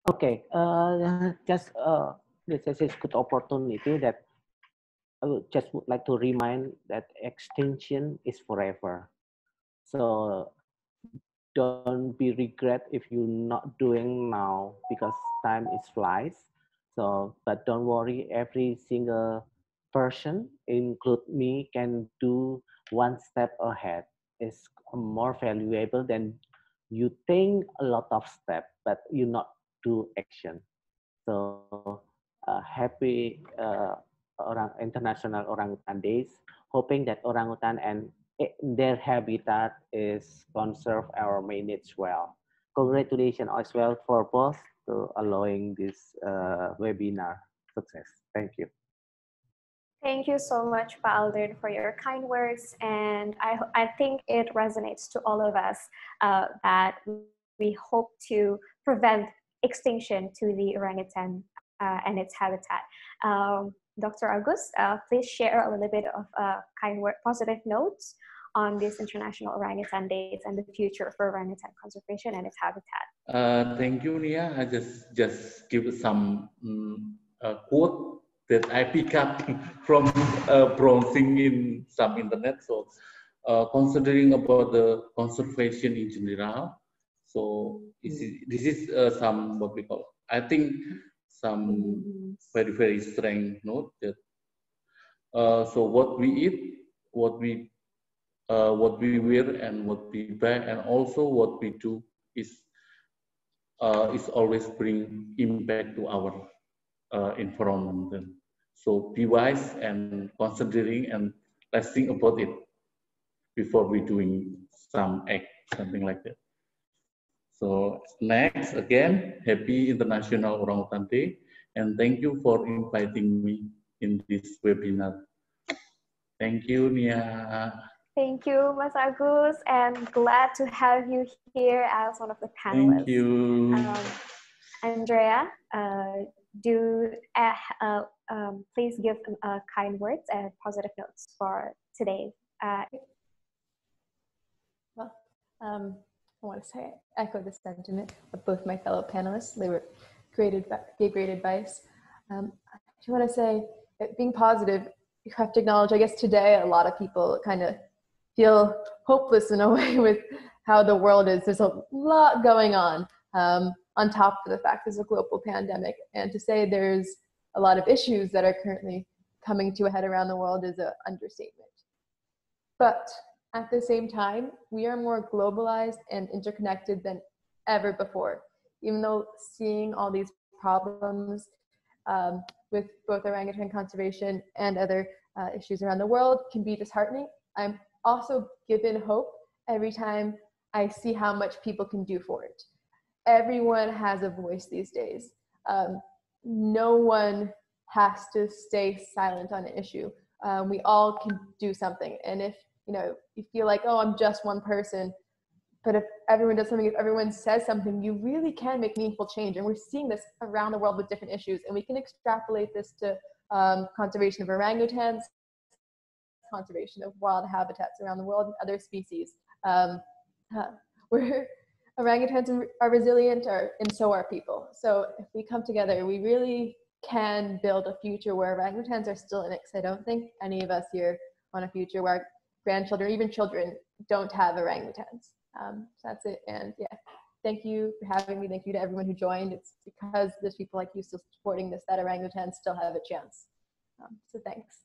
Okay, just this is a good opportunity that I would like to remind that extinction is forever. So don't be regret if you're not doing now because time is flies. So, but don't worry, every single person, include me, can do one step ahead. It's more valuable than you think a lot of step, but you not do action. So happy International Orangutan Days, hoping that orangutan and their habitat is conserved or managed well. Congratulations as well for both to allowing this webinar success. Thank you. Thank you so much, Pa Aldrin, for your kind words. And I think it resonates to all of us that we hope to prevent extinction to the orangutan and its habitat. Dr. August, please share a little bit of kind word, positive notes on this International Orangutan Days and the future for orangutan conservation and its habitat. Thank you, Nia. I just give some quote that I pick up from browsing in some internet. So, considering about the conservation in general, so this is some what we call. I think some very strong note that. So what we eat, what we wear, and what we buy, and also what we do is always bring impact to our environment. So be wise and considering and let's think about it before we doing some act, something like that. So next, again, happy International Orangutan Day, and thank you for inviting me in this webinar. Thank you, Nia. Thank you, Mas Agus, and glad to have you here as one of the panelists. Thank you. Andrea, please give kind words and positive notes for today. Well, I want to echo the sentiment of both my fellow panelists. They gave great advice. I just want to say, being positive, you have to acknowledge, I guess today a lot of people kind of feel hopeless in a way with how the world is. There's a lot going on top of the fact there's a global pandemic. And to say there's a lot of issues that are currently coming to a head around the world is an understatement. But at the same time, we are more globalized and interconnected than ever before. Even though seeing all these problems with both orangutan conservation and other issues around the world can be disheartening, I'm also given hope every time I see how much people can do for it. Everyone has a voice these days. No one has to stay silent on an issue. We all can do something. And if you feel like, oh, I'm just one person, but if everyone does something, if everyone says something, you really can make meaningful change. And we're seeing this around the world with different issues. And we can extrapolate this to conservation of orangutans, conservation of wild habitats around the world and other species. Where orangutans are resilient, and so are people. So if we come together, we really can build a future where orangutans are still in it. Because I don't think any of us here want a future where grandchildren, even children, don't have orangutans. So that's it. And yeah, thank you for having me. Thank you to everyone who joined. It's because there's people like you still supporting this that orangutans still have a chance. So thanks.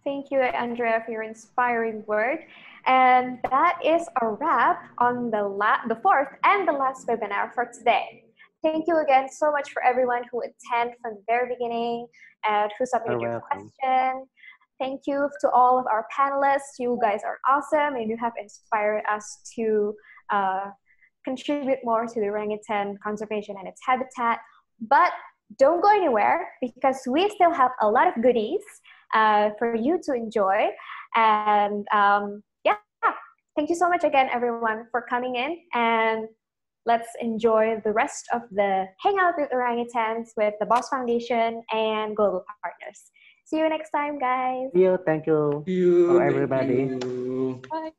Thank you, Andrea, for your inspiring word. And that is a wrap on the fourth and the last webinar for today. Thank you again so much for everyone who attended from the very beginning and who submitted your question. Thank you to all of our panelists. You guys are awesome and you have inspired us to contribute more to the orangutan conservation and its habitat. But don't go anywhere because we still have a lot of goodies for you to enjoy. And yeah, thank you so much again, everyone, for coming in. And let's enjoy the rest of the Hangout with Orangutans with the BOSS Foundation and Global Partners. See you next time, guys. Thank you. Thank you. For everybody. Thank you. Bye.